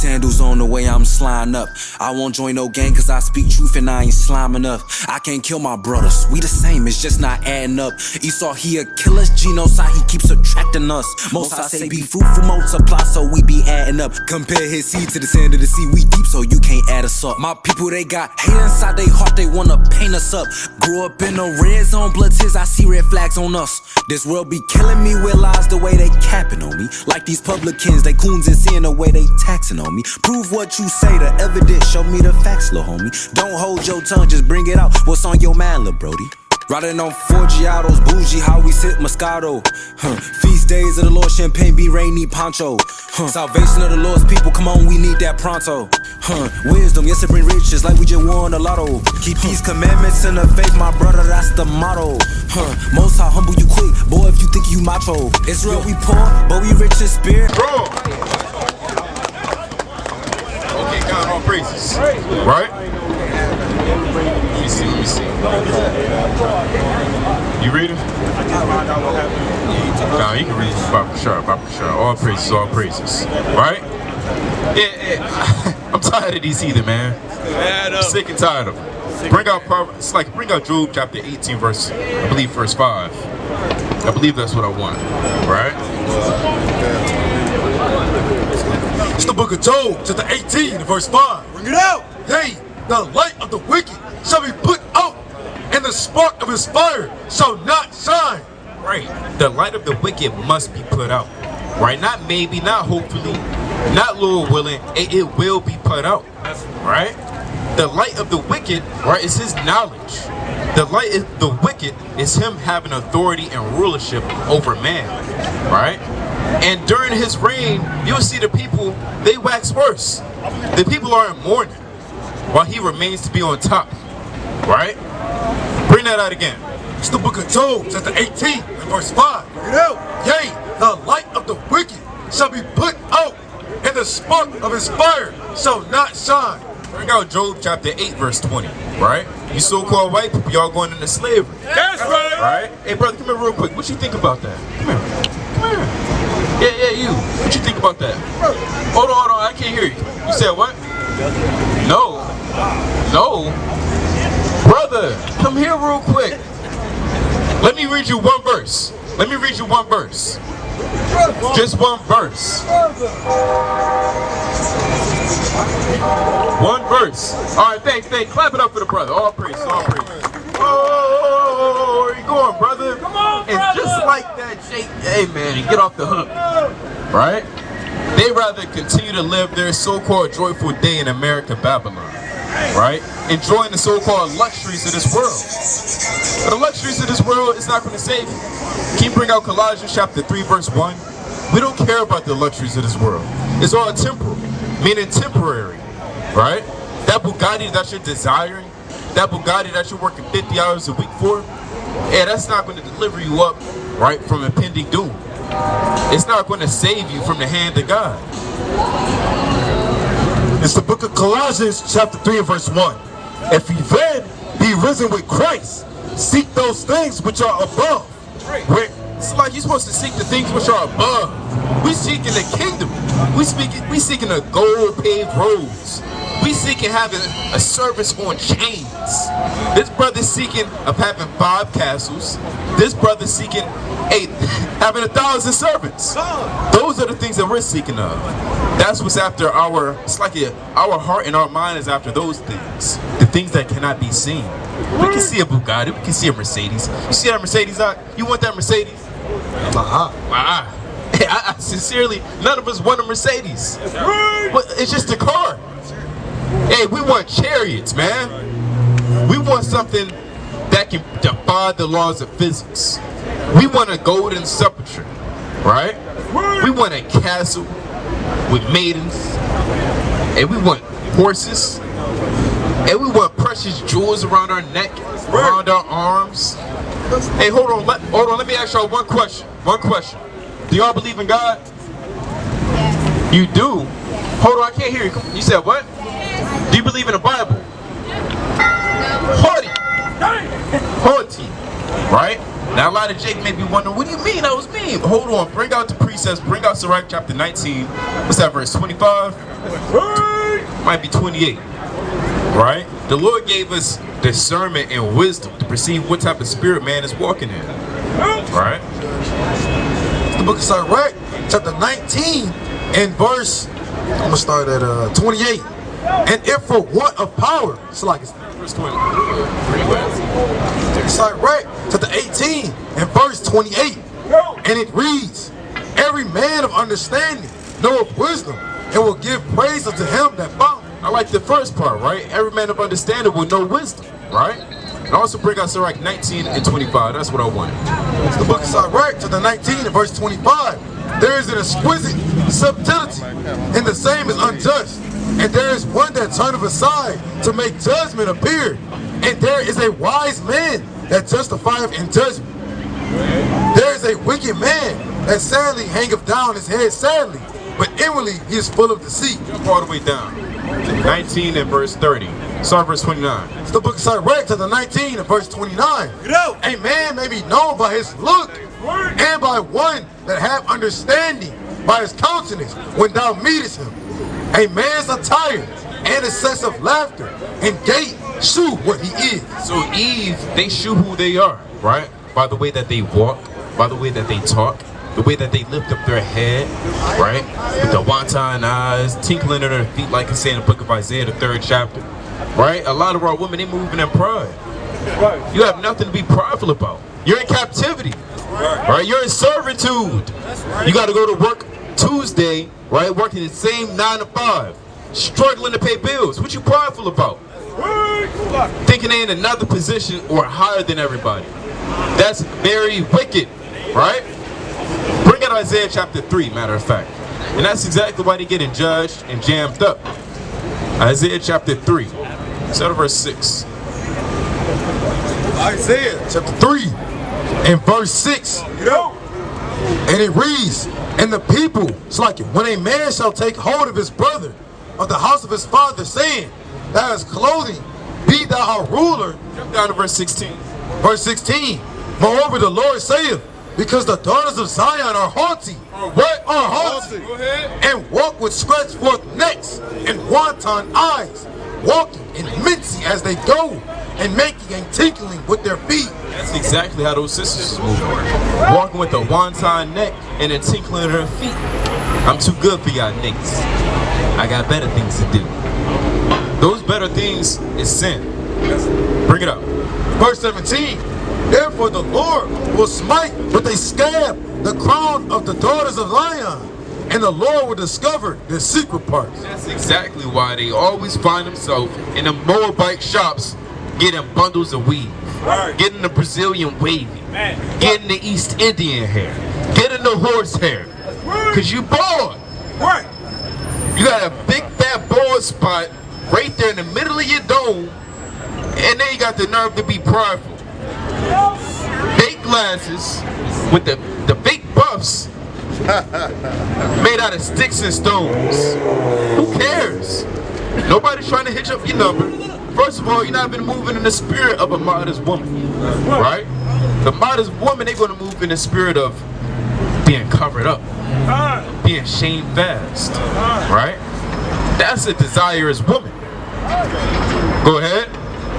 sandals on the way I'm sliding up. I won't join no gang cause I speak truth and I ain't slime enough. I can't kill my brothers, we the same, it's just not adding up. Esau he a killer, genocide he keeps attracting us. Most I say be fruitful, multiply so we be adding up. Compare his seed to the sand of the sea, we deep so you can't add us up. My people they got hate inside they heart, they wanna paint us up. Grew up in a red zone, blood tears, I see red flags on us. This world be killing me with lies the way they capping on me. Like these publicans, they coons and seeing the way they taxing on me. Prove what you say, the evidence, show me the facts, lil' homie. Don't hold your tongue, just bring it out, what's on your mind, lil' brody? Riding on 4 Giottos, bougie, how we sip Moscato. Feast days of the Lord, champagne be rainy poncho. Salvation of the Lord's people, come on, we need that pronto. Wisdom, yes it bring riches like we just won the lotto. Keep these commandments in the faith, my brother, that's the motto. Most High humble you quick, boy, if you think you macho. It's real, we poor, but we rich in spirit. Bro! Okay, God, all praises. Right? Let me see. You reading? Nah, you can read this about for sure. All praises. Right? Yeah. I'm tired of these heathen, man. I'm sick and tired of them. Bring out Job chapter 18, verse 5. I believe that's what I want. Right? It's the book of Job, chapter 18, verse 5. Bring it out! Yea, the light of the wicked shall be put out, and the spark of his fire shall not shine. Right. The light of the wicked must be put out. Right? Not maybe, not hopefully, not Lord willing. It will be put out. Right? The light of the wicked, right, is his knowledge. The light of the wicked is him having authority and rulership over man. Right? And during his reign, you'll see the people, they wax worse. The people are in mourning while he remains to be on top. Right? Bring that out again. It's the book of Job, chapter 18, verse 5. Bring it out. Yea, the light of the wicked shall be put out, and the spark of his fire shall not shine. Bring out Job chapter 8, verse 20. Right? You so-called white people, y'all going into slavery. That's right. Right? Hey, brother, come here real quick. What you think about that? Come here. Yeah, you. What you think about that? Hold on. I can't hear you. You said what? No. Brother, come here real quick. Let me read you one verse. Just one verse. One verse. All right, thanks. Clap it up for the brother. All praise. Oh, where you going, brother? Come on, brother. And just like that, Jake, hey man, get off the hook. Right? They rather continue to live their so-called joyful day in America, Babylon. Right? Enjoying the so-called luxuries of this world. But the luxuries of this world is not going to save you. Can you bring out Colossians chapter 3, verse 1? We don't care about the luxuries of this world. It's all temporal, meaning temporary. Right? That Bugatti that you're desiring, that Bugatti that you're working 50 hours a week for, that's not going to deliver you up, right, from impending doom. It's not going to save you from the hand of God. It's the book of Colossians, chapter 3, verse 1. If ye then be risen with Christ, seek those things which are above. Where it's like you're supposed to seek the things which are above. We seeking the kingdom. We seeking the gold paved roads. We seeking having a service on chains. This brother's seeking of having 5 castles. This brother's seeking having 1,000 servants. Those are the things that we're seeking of. That's what's after our heart and our mind is after those things. The things that cannot be seen. We can see a Bugatti, we can see a Mercedes. You see that Mercedes out? You want that Mercedes? I sincerely, none of us want a Mercedes. But it's just a car. Hey, we want chariots, man. We want something that can defy the laws of physics. We want a golden sepulcher, right? We want a castle with maidens. And we want horses. And we want precious jewels around our neck, around our arms. Hey, hold on, let me ask y'all one question. Do y'all believe in God? Yes. You do? Hold on, I can't hear you. You said what? Yes. Do you believe in the Bible? No. Haughty, right? Now a lot of Jake may be wondering, what do you mean that was me? Hold on, bring out the precepts, bring out Sirach chapter 19. What's that, verse 25? Might be 28. Right? The Lord gave us discernment and wisdom to perceive what type of spirit man is walking in. Right? The book of Sirach, chapter 19, and verse, I'm going to start at 28. And if for want of power, it's like it's Verse 20. Pretty well. Sirach, chapter 18, and verse 28. And it reads, every man of understanding knoweth wisdom, and will give praise unto him that found it. I like the first part, right? Every man of understanding will know wisdom, right? And also bring out Sirach 19 and 25. That's what I wanted. It's the book of Sirach, chapter 19, and verse 25. There is an exquisite subtlety, and the same is unjust. And there is one that turneth aside to make judgment appear. And there is a wise man that justifieth in judgment. There is a wicked man that sadly hangeth down his head sadly, but inwardly he is full of deceit. Jump all the way down. 19 and verse 30. Start verse 29. It's the book of Sirach, chapter 19 and verse 29. A man may be known by his look, and by one that have understanding, by his countenance, when thou meetest him. A man's attire and excessive laughter and gait shew what he is. So Eve, they shew who they are, right? By the way that they walk, by the way that they talk, the way that they lift up their head, right? With the wanton eyes, tinkling in their feet, like it's saying in the book of Isaiah, the 3rd chapter, right? A lot of our women, they moving in pride. You have nothing to be prideful about. You're in captivity, right? You're in servitude. You got to go to work Tuesday, right? Working the same 9 to 5, struggling to pay bills. What you prideful about? Thinking they in another position or higher than everybody. That's very wicked, right? Bring out Isaiah chapter 3, matter of fact. And that's exactly why they're getting judged and jammed up. Isaiah chapter 3, start of verse 6. Isaiah chapter 3 and verse 6. And it reads, and the people, it's like it, when a man shall take hold of his brother, of the house of his father, saying, thou hast clothing, be thou a ruler. Jump down to verse 16. Verse 16. Moreover, the Lord saith, because the daughters of Zion are haughty. What? Are haughty. Go ahead. And walk with stretched forth necks and wanton eyes, walking and mincing as they go, and making and tinkling with their feet. That's exactly how those sisters is moving. Walking with a wonton neck and a tinkling in her feet. I'm too good for y'all niggas. I got better things to do. Those better things is sin. Bring it up. Verse 17. Therefore the Lord will smite with a scab the crown of the daughters of Zion, and the Lord will discover their secret parts. That's exactly why they always find themselves in the Moabite shops getting bundles of weave, getting the Brazilian wavy, getting the East Indian hair, getting the horse hair, because you bored. You got a big fat bald spot right there in the middle of your dome, and then you got the nerve to be prideful. Fake glasses with the fake buffs made out of sticks and stones. Who cares? Nobody's trying to hitch up your number. First of all, you're not been moving in the spirit of a modest woman, right? The modest woman, they're going to move in the spirit of being covered up, being shamefast, right? That's a desirous woman. Go ahead.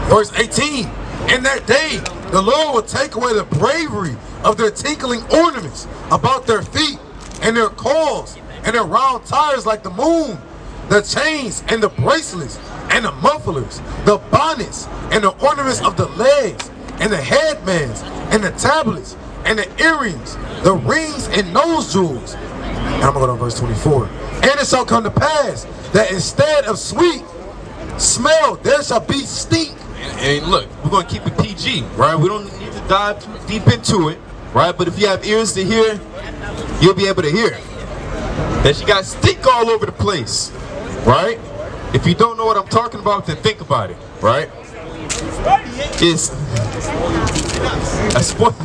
Verse 18. In that day, the Lord will take away the bravery of their tinkling ornaments about their feet, and their cords, and their round tires like the moon, the chains, and the bracelets, and the mufflers, the bonnets, and the ornaments of the legs, and the headbands, and the tablets, and the earrings, the rings and nose jewels. And I'm going to go to verse 24. And it shall come to pass that instead of sweet smell, there shall be stink. And look, we're going to keep it PG, right? We don't need to dive too deep into it, right? But if you have ears to hear, you'll be able to hear that she got stink all over the place, right? If you don't know what I'm talking about, then think about it, right? It's a sport.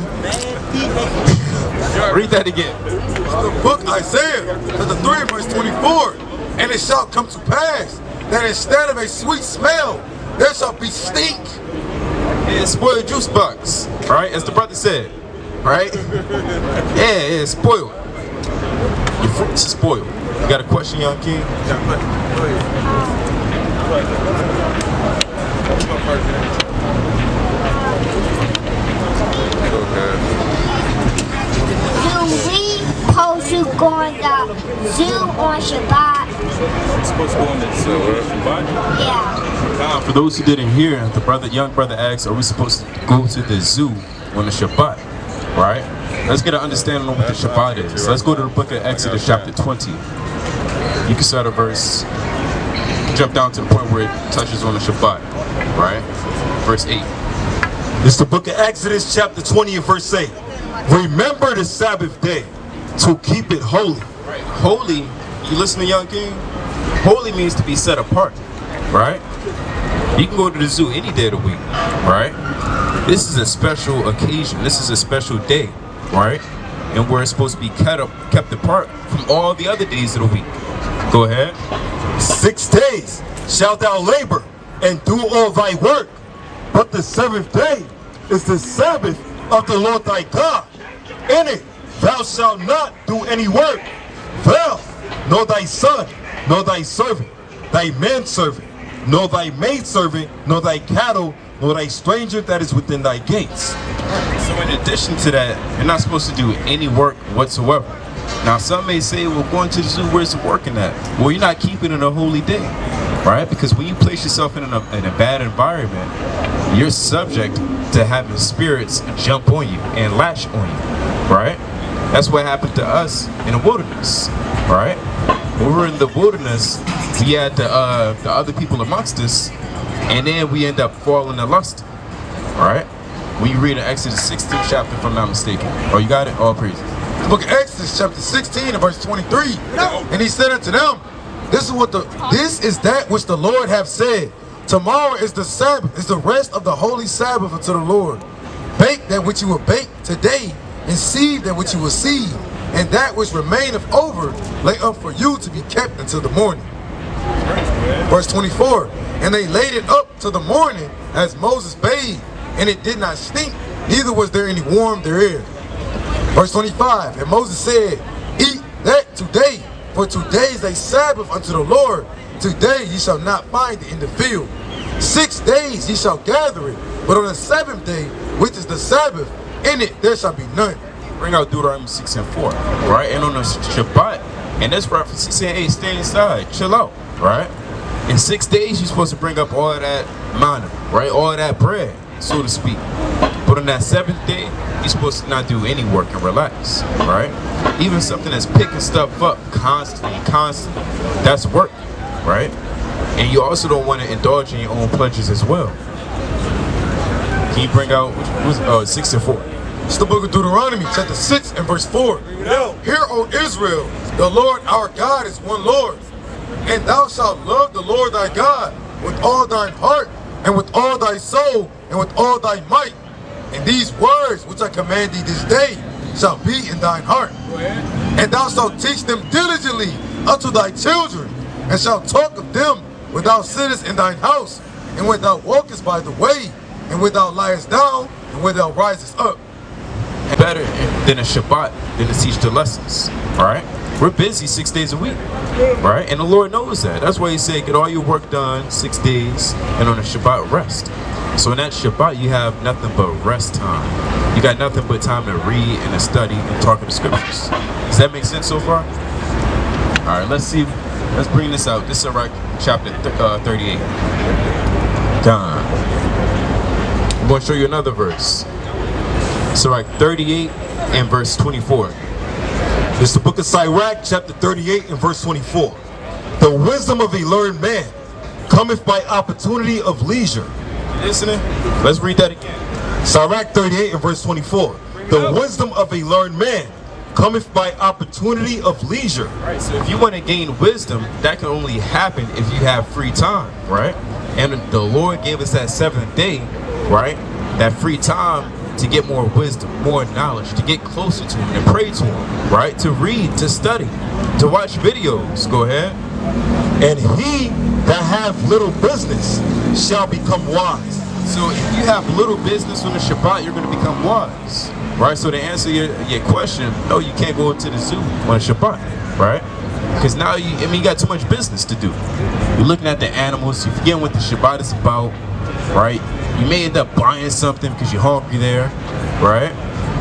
Read that again. The book Isaiah, chapter 3, verse 24. And it shall come to pass that instead of a sweet smell, there shall be stink. It's spoiled juice box, all right? As the brother said, right? Yeah, spoiled. Your fruits are spoiled. You got a question, young king? Do we supposed to go on the zoo on Shabbat? Supposed to go on the zoo on Shabbat? Yeah. For those who didn't hear, the young brother asked, are we supposed to go to the zoo on the Shabbat? Right? Let's get an understanding of what the Shabbat is. Let's go to the book of Exodus chapter 20. You can start a verse, jump down to the point where it touches on the Shabbat. Right? Verse 8. It's the book of Exodus chapter 20 and verse 8. Remember the Sabbath day to keep it holy. Right. Holy, you listen to young king? Holy means to be set apart. Right? You can go to the zoo any day of the week. Right? This is a special occasion. This is a special day. Right? And we're supposed to be kept apart from all the other days of the week. Go ahead. 6 days shalt thou labor and do all thy work, but the seventh day is the Sabbath of the Lord thy God. In it thou shalt not do any work, thou, nor thy son, nor thy servant, thy manservant, nor thy maidservant, nor thy cattle, nor thy stranger that is within thy gates. So in addition to that, you're not supposed to do any work whatsoever. Now some may say, well, going to the zoo, where's the work in that? Well, you're not keeping it a holy day, right? Because when you place yourself in a bad environment, you're subject to having spirits jump on you and latch on you, right? That's what happened to us in the wilderness, right? When we were in the wilderness, we had the other people amongst us, and then we end up falling in lust, right? When you read in Exodus 16th chapter, if I'm not mistaken. Oh, you got it? All praises. The book of Exodus chapter 16 and verse 23. And he said unto them, this is that which the Lord hath said. Tomorrow is the Sabbath, is the rest of the holy Sabbath unto the Lord. Bake that which you will bake today, and seethe that which you will seethe, and that which remaineth over lay up for you to be kept until the morning. Verse 24. And they laid it up till the morning as Moses bade, and it did not stink, neither was there any worm therein. Verse 25. And Moses said, eat that today, for today is a Sabbath unto the Lord. Today ye shall not find it in the field. 6 days ye shall gather it, but on the seventh day, which is the Sabbath, in it there shall be none. Bring out Deuteronomy 6 and 4, right? And on the Shabbat, and that's prophecy saying, hey, stay inside, chill out, right? In 6 days, you're supposed to bring up all of that manna, right? All of that bread, so to speak. But on that seventh day, you're supposed to not do any work and relax, right? Even something that's picking stuff up constantly, that's work, right? And you also don't want to indulge in your own pleasures as well. Can you bring out 6 and 4? It's the book of Deuteronomy, chapter 6 and verse 4. Hear, O Israel, the Lord our God is one Lord. And thou shalt love the Lord thy God with all thine heart, and with all thy soul, and with all thy might. And these words which I command thee this day shall be in thine heart. And thou shalt teach them diligently unto thy children, and shalt talk of them when thou sittest in thine house, and when thou walkest by the way, and when thou liest down, and when thou risest up. Better than a Shabbat than to teach the lessons, all right? We're busy 6 days a week, right? And the Lord knows that. That's why he said, get all your work done 6 days, and on the Shabbat, rest. So in that Shabbat, you have nothing but rest time. You got nothing but time to read and to study and talk in the scriptures. Does that make sense so far? All right, let's see. Let's bring this out. This is Sirach chapter 38. Done. I'm going to show you another verse. Sirach 38 and verse 24. It's the book of Sirach, chapter 38 and verse 24. The wisdom of a learned man cometh by opportunity of leisure. Listening? Let's read that again. Sirach 38 and verse 24. The wisdom of a learned man cometh by opportunity of leisure. Right, so if you want to gain wisdom, that can only happen if you have free time, right? And the Lord gave us that seventh day, right? That free time to get more wisdom, more knowledge, to get closer to him, to pray to him, right? To read, to study, to watch videos. Go ahead. And he that hath little business shall become wise. So if you have little business on the Shabbat, you're going to become wise. right? So to answer your question, no, you can't go to the zoo on Shabbat, right? Because now you got too much business to do. You're looking at the animals, you're forgetting what the Shabbat is about, right? You may end up buying something because you're hungry there, right?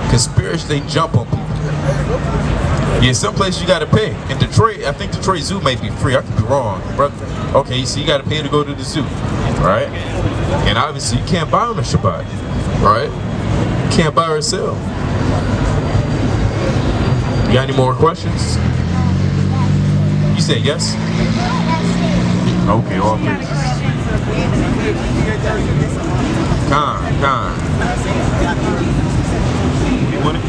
Because spirits, they jump on people. Yeah, some places you gotta pay. In Detroit, I think Detroit Zoo may be free. I could be wrong, brother. Okay, so you gotta pay to go to the zoo, right? And obviously you can't buy on the Shabbat, right? You can't buy or sell. You got any more questions? You said yes? Okay, all praises. Con. You want it?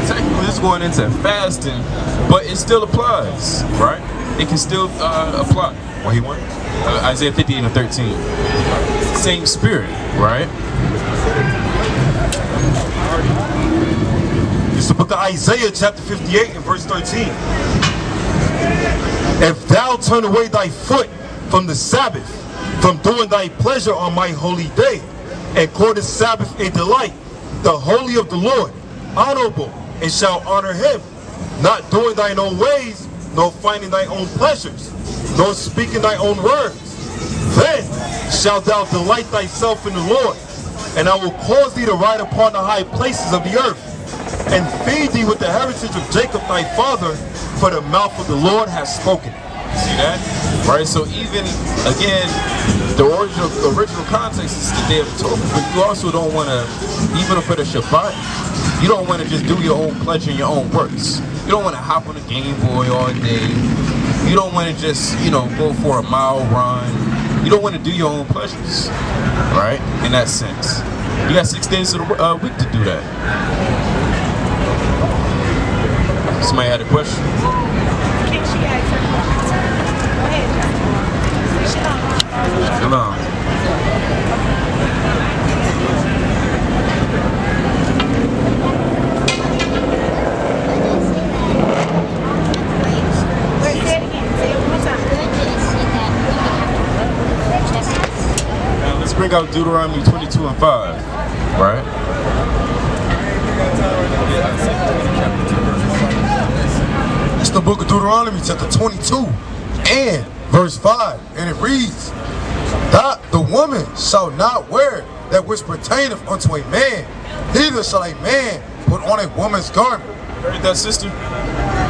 Technically, this is going into fasting, but it still applies, right? It can still apply. What he want? Isaiah 58:13. Same spirit, right? It's the book of Isaiah, chapter 58 and verse 13. If thou turn away thy foot from the Sabbath, from doing thy pleasure on my holy day, and call the Sabbath a delight, the holy of the Lord, honorable, and shall honor him, not doing thine own ways, nor finding thy own pleasures, nor speaking thy own words, then shalt thou delight thyself in the Lord, and I will cause thee to ride upon the high places of the earth, and feed thee with the heritage of Jacob thy father, for the mouth of the Lord has spoken. See that? Right? So even, again, the original context is the Day of Atonement, but you also don't want to, even for the Shabbat, you don't want to just do your own pleasure and your own works. You don't want to hop on a Game Boy all day. You don't want to just, go for a mile run. You don't want to do your own pleasures, right? In that sense. You got 6 days of the week to do that. Somebody had a question? Shalom. Now let's bring out Deuteronomy 22 and 5, right? It's the book of Deuteronomy, chapter 22 and verse 5, and it reads, that the woman shall not wear that which pertaineth unto a man, neither shall a man put on a woman's garment. Read that, sister?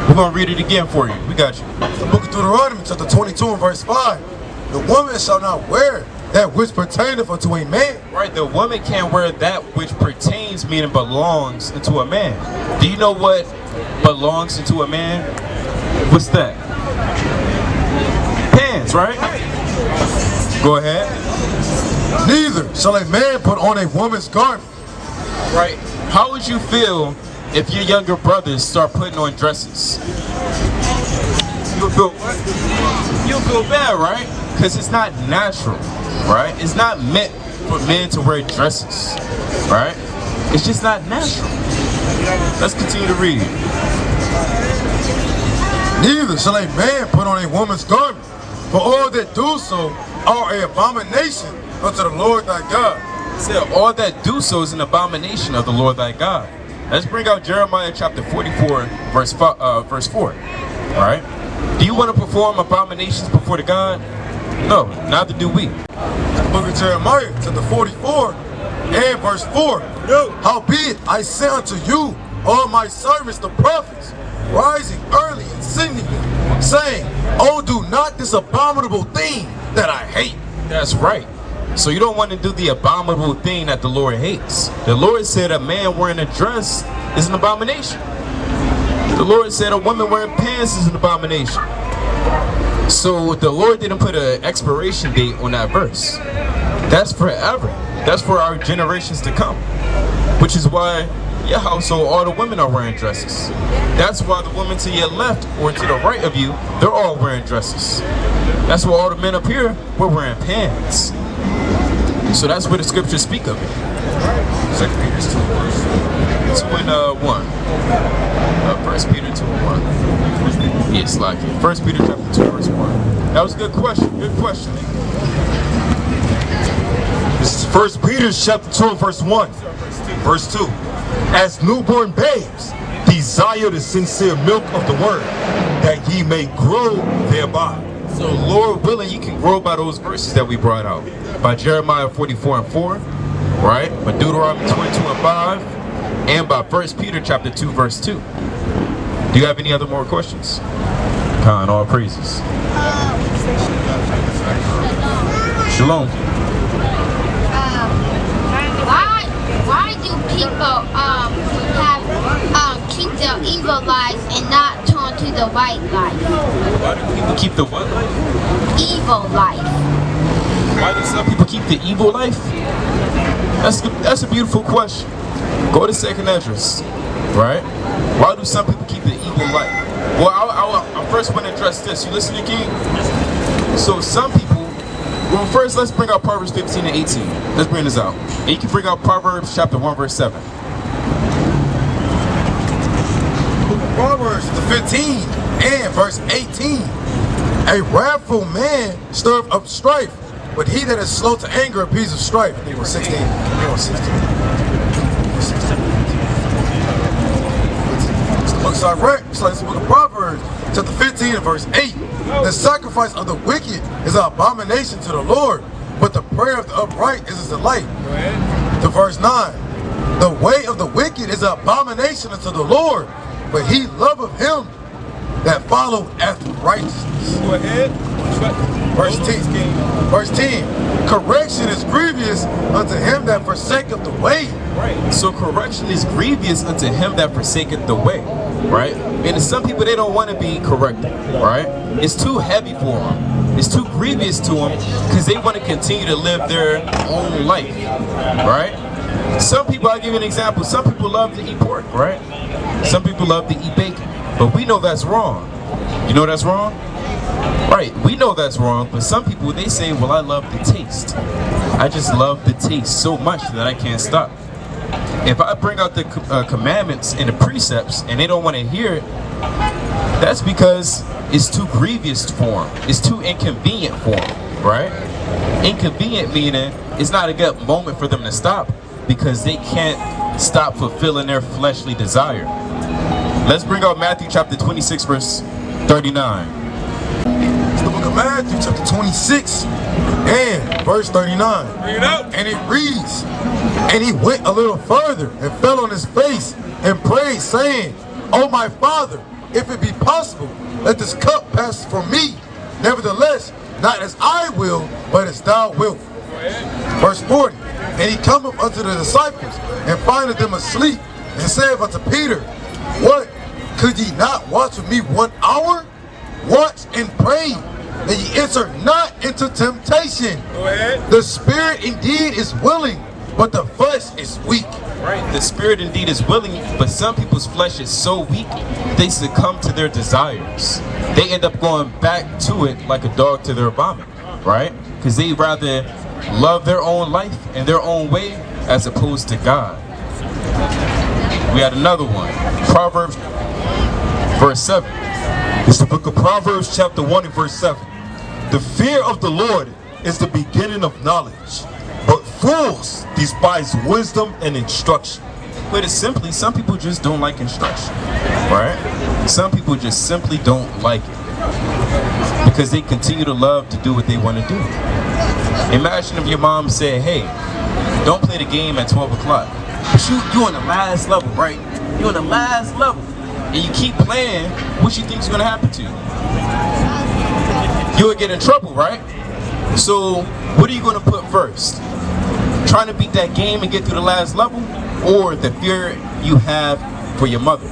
We're going to read it again for you. We got you. It's the book of Deuteronomy, chapter 22 and verse 5. The woman shall not wear that which pertaineth unto a man. Right, the woman can't wear that which pertains, meaning belongs, into a man. Do you know what belongs into a man? What's that? Pants, right? Go ahead. Neither shall a man put on a woman's garment. Right. How would you feel if your younger brothers start putting on dresses? You'll feel what? You'll feel bad, right? Because it's not natural, right? It's not meant for men to wear dresses, right? It's just not natural. Let's continue to read. Neither shall a man put on a woman's garment, for all that do so are an abomination unto the Lord thy God. It said, all that do so is an abomination of the Lord thy God. Let's bring out Jeremiah chapter 44, verse 4. All right? Do you want to perform abominations before the God? No, neither do we. The book of Jeremiah, chapter 44, and verse 4. Howbeit I say unto you, all my servants the prophets, rising early and singing, saying, oh, do not this abominable thing that I hate. That's right. So you don't want to do the abominable thing that the Lord hates. The Lord said a man wearing a dress is an abomination. The Lord said a woman wearing pants is an abomination. So the Lord didn't put an expiration date on that verse. That's forever. That's for our generations to come. Which is why your household, all the women are wearing dresses. That's why the women to your left or to the right of you, they're all wearing dresses. That's why all the men up here, we're wearing pants. So that's where the scriptures speak of it. 2 Peter 2 and 1. 1 Peter 2 and 1. Yes, like it. 1 Peter chapter 2 verse 1. That was a good question. Good question. This is 1 Peter chapter 2 and verse 1. Verse 2. as newborn babes, desire the sincere milk of the word, that ye may grow thereby. So Lord willing, you can grow by those verses that we brought out. By Jeremiah 44:4, right? By Deuteronomy 22:5, and by 1 Peter chapter 2, verse 2. Do you have any other more questions? Khan, all praises. Shalom. Why do people keep the evil life and not turn to the white life? Why do people keep the what life? Evil life. Why do some people keep the evil life? That's a beautiful question. Go to 2nd Esdras, right? Why do some people keep the evil life? Well, I first want to address this. You listening, King? So some people, well, first let's bring out Proverbs 15 and 18. Let's bring this out. And you can bring out Proverbs chapter 1, verse 7. Proverbs 15 and verse 18. A wrathful man stirreth up strife, but he that is slow to anger appeases strife. I think it was 16. It's like the book of Proverbs, chapter 15 and verse 8. The sacrifice of the wicked is an abomination to the Lord, but the prayer of the upright is his delight. To verse 9. The way of the wicked is an abomination unto the Lord, but he loveth him that follow after righteousness. Go ahead. Verse 10. Verse 10. Correction is grievous unto him that forsaketh the way. Right. So correction is grievous unto him that forsaketh the way. Right? And some people, they don't want to be corrected. Right? It's too heavy for them. It's too grievous to them because they want to continue to live their own life. Right? Some people, I'll give you an example. Some people love to eat pork. Right? Some people love to eat bacon. But we know that's wrong. You know that's wrong? Right, we know that's wrong, but some people, they say, well, I love the taste. I just love the taste so much that I can't stop. If I bring out the commandments and the precepts and they don't want to hear it, that's because it's too grievous for them. It's too inconvenient for them, right? Inconvenient meaning it's not a good moment for them to stop because they can't stop fulfilling their fleshly desire. Let's bring out Matthew chapter 26, verse 39. It's the book of Matthew, chapter 26 and verse 39. Bring it out. And it reads, and he went a little further and fell on his face and prayed, saying, O my Father, if it be possible, let this cup pass from me. Nevertheless, not as I will, but as thou wilt. Verse 40. And he cometh unto the disciples and findeth them asleep, and saith unto Peter, What? Could ye not watch with me 1 hour? Watch and pray, that ye enter not into temptation. Go ahead. The spirit indeed is willing, but the flesh is weak. Right, the spirit indeed is willing, but some people's flesh is so weak, they succumb to their desires. They end up going back to it like a dog to their vomit, right? Because they rather love their own life and their own way as opposed to God. We had another one, Proverbs verse 7. It's the book of Proverbs chapter 1 and verse 7. The fear of the Lord is the beginning of knowledge, but fools despise wisdom and instruction. Put it simply, some people just don't like instruction, right? Some people just simply don't like it because they continue to love to do what they want to do. Imagine if your mom said, hey, don't play the game at 12 o'clock. But you on the last level, right? You on the last level. And you keep playing, what you think is going to happen to you? You would get in trouble, right? So what are you going to put first? Trying to beat that game and get through the last level, or the fear you have for your mother?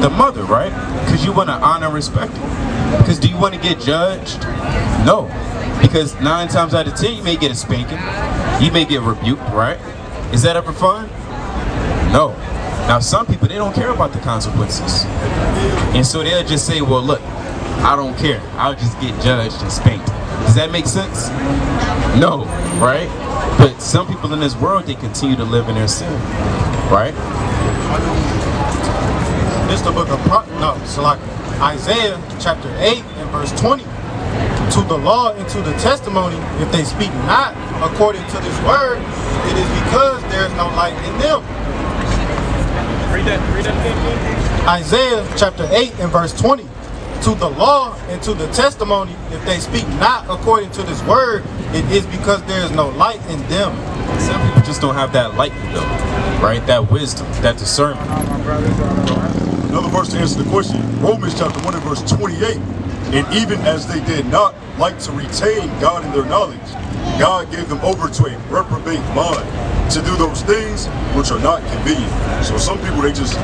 The mother, right? Because you want to honor and respect her. Because do you want to get judged? No. Because 9 times out of 10 you may get a spanking. You may get rebuked, right? Is that ever fun? No. Now some people, they don't care about the consequences. And so they'll just say, well look, I don't care. I'll just get judged and spanked. Does that make sense? No, right? But some people in this world, they continue to live in their sin, right? This is the book of Isaiah chapter 8 and verse 20. To the law and to the testimony, if they speak not according to this word, it is because there is no light in them. Read that again. Isaiah chapter 8 and verse 20. To the law and to the testimony, if they speak not according to this word, it is because there is no light in them. Some people just don't have that light in them, right? That wisdom, that discernment. Another verse to answer the question, Romans chapter 1 and verse 28. And even as they did not like to retain God in their knowledge, God gave them over to a reprobate mind to do those things which are not convenient. So some people, they just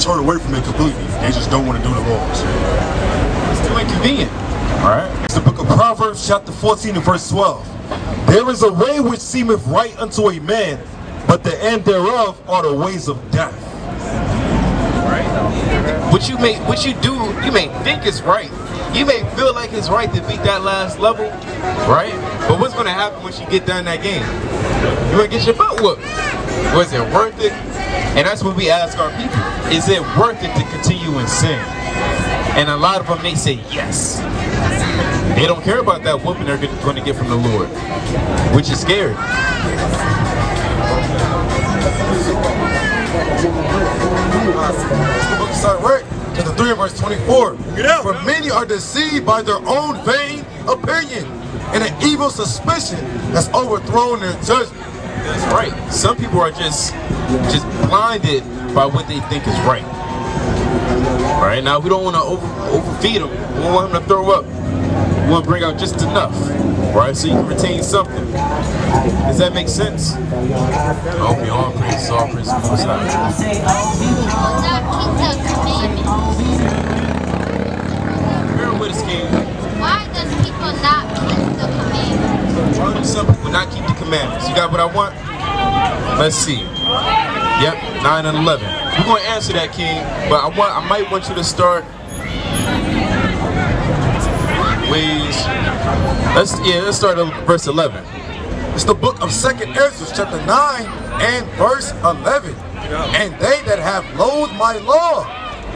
turn away from it completely. They just don't want to do the laws. It's too inconvenient. All right. It's the book of Proverbs chapter 14 and verse 12. There is a way which seemeth right unto a man, but the end thereof are the ways of death. What you do, you may think is right. You may feel like it's right to beat that last level, right? But what's going to happen once you get done that game? You're going to get your butt whooped. Was it worth it? And that's what we ask our people. Is it worth it to continue in sin? And a lot of them may say yes. They don't care about that whooping they're going to get from the Lord, which is scary. Chapter 3 verse 24. For many are deceived by their own vain opinion, and an evil suspicion has overthrown their judgment. That's right. Some people are just blinded by what they think is right. All right. Now we don't want to overfeed them. We don't want them to throw up. We want to bring out just enough, right? So you can retain something. Does that make sense? Okay. All praise, all praise. Why do people not keep the commandments? Bear with us, King. Why does people not keep the commandments? Why do some people not keep the commandments? You got what I want? Let's see. Yep, 9 and 11. We're going to answer that, King, but I might want you to start let's start at verse 11. It's the book of 2nd Ezra, chapter 9 and verse 11. And they that have loathed my law,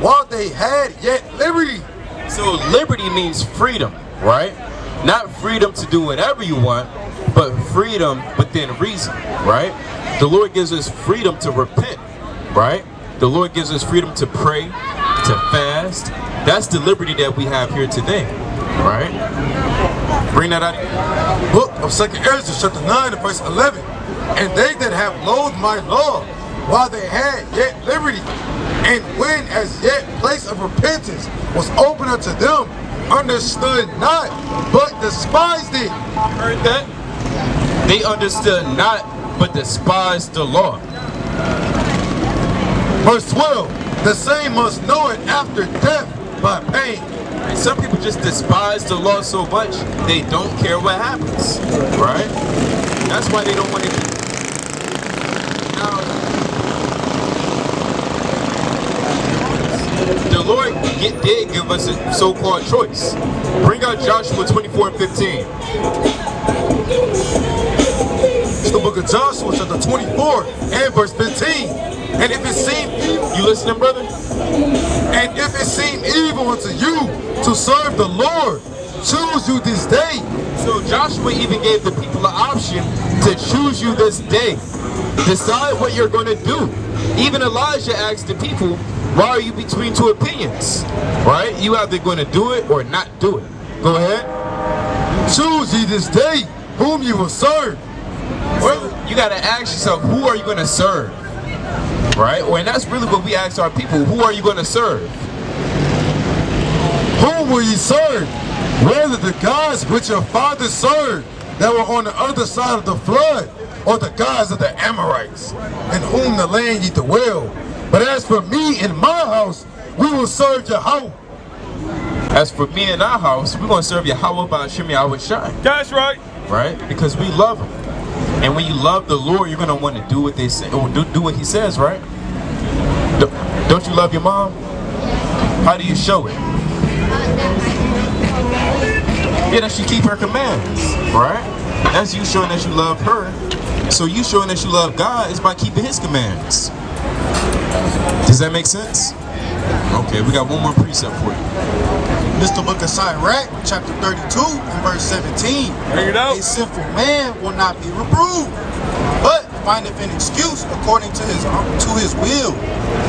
while they had yet liberty. So liberty means freedom, right? Not freedom to do whatever you want, but freedom within reason, right? The Lord gives us freedom to repent, right? The Lord gives us freedom to pray, to fast. That's the liberty that we have here today, right? Bring that out. Book of 2nd Ezra, chapter 9 and verse 11. And they that have loathed my law, while they had yet liberty, and when as yet place of repentance was open unto them, understood not, but despised it. Heard that? They understood not, but despised the law. Verse 12. The same must know it after death by pain. And some people just despise the law so much, they don't care what happens, right? That's why they don't want to. Now, the Lord did give us a so-called choice. Bring out Joshua 24 and 15. It's the book of Joshua, chapter 24 and verse 15. And if it seem evil, You listening, brother? and if it seem evil unto you to serve the Lord, choose you this day. So Joshua even gave the people an option to choose you this day. Decide what you're going to do. Even Elijah asked the people, why are you between two opinions? Right? You either going to do it or not do it. Go ahead. Choose ye this day whom you will serve. Well, you got to ask yourself, who are you going to serve? Right? Well, and that's really what we ask our people. Who are you going to serve? Whom will ye serve? Whether the gods which your fathers served that were on the other side of the flood, or the gods of the Amorites, in whom the land ye dwell. But as for me and my house, we will serve Yahweh. As for me and our house, we're going to serve Yahweh by Hashem Yahweh Shai. That's right. Right? Because we love him. And when you love the Lord, you're going to want to do what they say, or do what he says, right? Don't you love your mom? How do you show it? Yeah, that you keep her commands, right? That's you showing that you love her. So you showing that you love God is by keeping his commands. Does that make sense? Okay, we got one more precept for you. This is the book of Sirach, chapter 32 and verse 17. Bring it out. A sinful man will not be reproved, but findeth an excuse according to his will.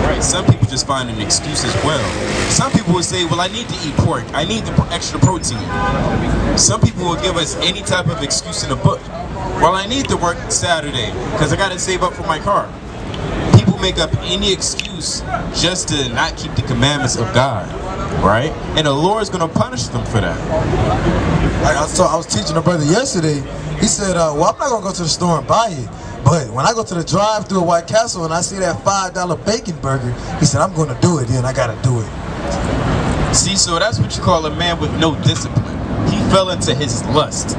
Right, some people just find an excuse as well. Some people will say, well, I need to eat pork. I need the extra protein. Some people will give us any type of excuse in the book. Well, I need to work Saturday because I got to save up for my car. People make up any excuse just to not keep the commandments of God, right? And the Lord is going to punish them for that. I was teaching a brother yesterday. He said, well, I'm not going to go to the store and buy it. But when I go to the drive-thru at White Castle and I see that $5 bacon burger, he said, I'm going to do it, then I got to do it. See, so that's what you call a man with no discipline. He fell into his lust,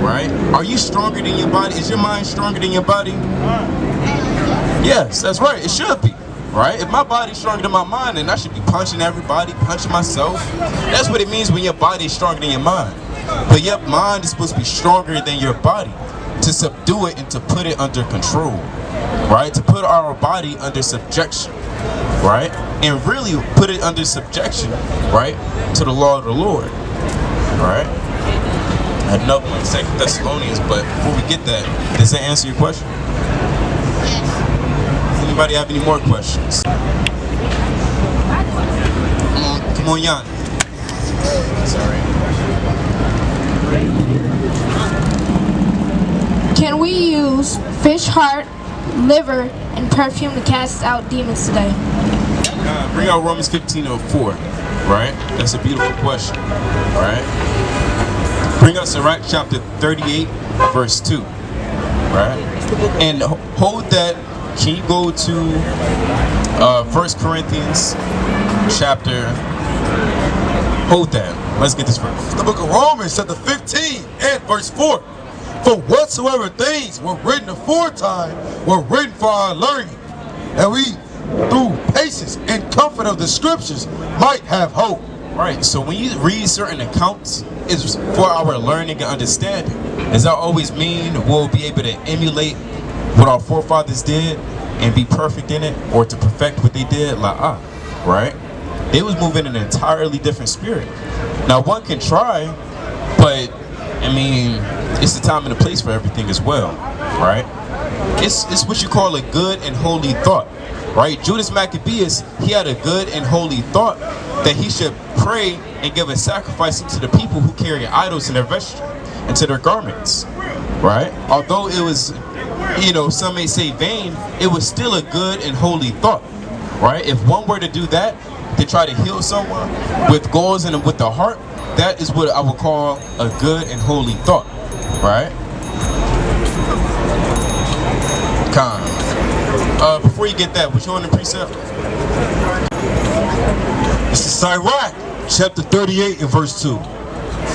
right? Are you stronger than your body? Is your mind stronger than your body? Yes, that's right. It should be, right? If my body's stronger than my mind, then I should be punching everybody, punching myself. That's what it means when your body is stronger than your mind. But your mind is supposed to be stronger than your body, to subdue it and to put it under control, right? To put our body under subjection, right? And really put it under subjection, right? To the law of the Lord, right? I had another one, 2 Thessalonians, but before we get that, does that answer your question? Does anybody have any more questions? Come on, Jan. Sorry. Can we use fish heart, liver, and perfume to cast out demons today? Bring out Romans 15:04, right? That's a beautiful question, right? Bring out Sirach chapter 38, verse 2, right? And hold that. Can you go to 1 Corinthians chapter? Hold that. Let's get this verse. The book of Romans chapter 15 and verse 4. For whatsoever things were written aforetime were written for our learning, that we, through patience and comfort of the scriptures, might have hope. Right, so when you read certain accounts, it's for our learning and understanding. Does that always mean we'll be able to emulate what our forefathers did and be perfect in it, or to perfect what they did? Right? They was moving in an entirely different spirit. Now, one can try, but I mean, it's the time and the place for everything as well, right? It's what you call a good and holy thought, right? Judas Maccabeus, he had a good and holy thought that he should pray and give a sacrifice to the people who carry idols in their vesture and to their garments, right? Although it was, you know, some may say vain, it was still a good and holy thought, right? If one were to do that, to try to heal someone with goals and with the heart, that is what I would call a good and holy thought, right? Before you get that, what you on the precept? This is Sirach, chapter 38 and verse 2.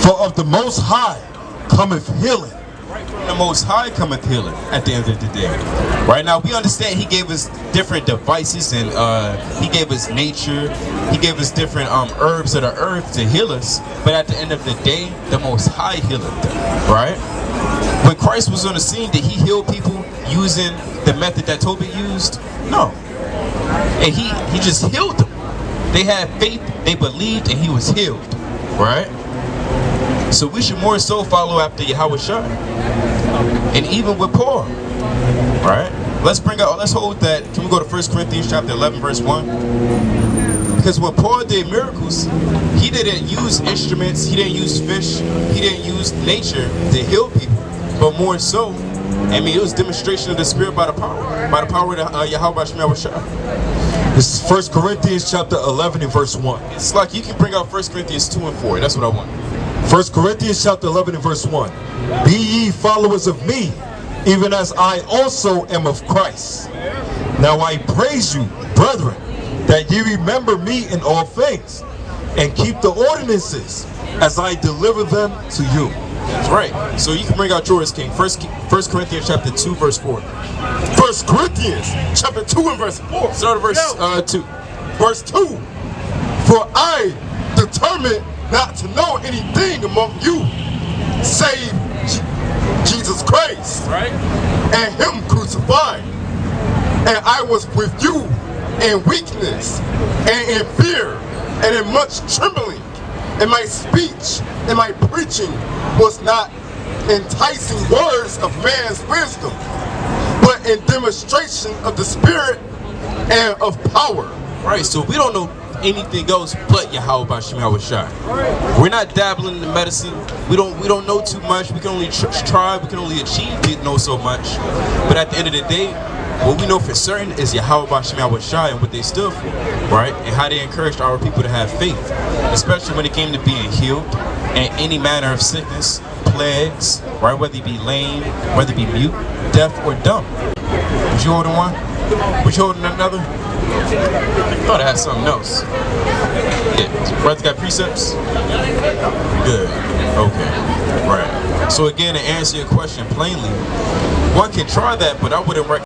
For of the Most High cometh healing. Right, from the Most High cometh healing at the end of the day. Right, now we understand he gave us different devices, and he gave us nature. He gave us different herbs of the earth to heal us. But at the end of the day, the Most High healeth them, right? When Christ was on the scene, did he heal people using the method that Tobit used? No. And he just healed them. They had faith, they believed, and he was healed, right? So we should more so follow after Yahweh Shai. And even with Paul, right? Let's hold that. Can we go to 1 Corinthians chapter 11, verse 1? Because when Paul did miracles, he didn't use instruments, he didn't use fish, he didn't use nature to heal people. But more so, I mean, it was demonstration of the Spirit by the power of Yahweh Shai. This is 1 Corinthians chapter 11 and verse 1. It's like you can bring out 1 Corinthians 2 and 4. That's what I want. 1 Corinthians chapter 11 and verse 1. Be ye followers of me, even as I also am of Christ. Now I praise you, brethren, that ye remember me in all things, and keep the ordinances as I deliver them to you. That's right. So you can bring out yours, King. 1 Corinthians chapter 2, verse 4. 1 Corinthians chapter 2 and verse 4. Start at verse 2. Verse 2. For I determined not to know anything among you save Jesus Christ, right, and him crucified. And I was with you in weakness and in fear and in much trembling. And my speech and my preaching was not enticing words of man's wisdom, but in demonstration of the Spirit and of power. Right, so we don't know anything else but Yahweh Shem Shai. We're not dabbling in medicine. We don't know too much. We can only try. We can only achieve to know so much. But at the end of the day, what we know for certain is Yahweh Shem Shai and what they stood for, right? And how they encouraged our people to have faith, especially when it came to being healed and any manner of sickness, plagues, right? Whether it be lame, whether it be mute, deaf, or dumb. Was you holding one? Was you holding another? I thought I had something else. Yeah, brother got precepts? Good. Okay. Right. So again, to answer your question plainly, one can try that, but I wouldn't recommend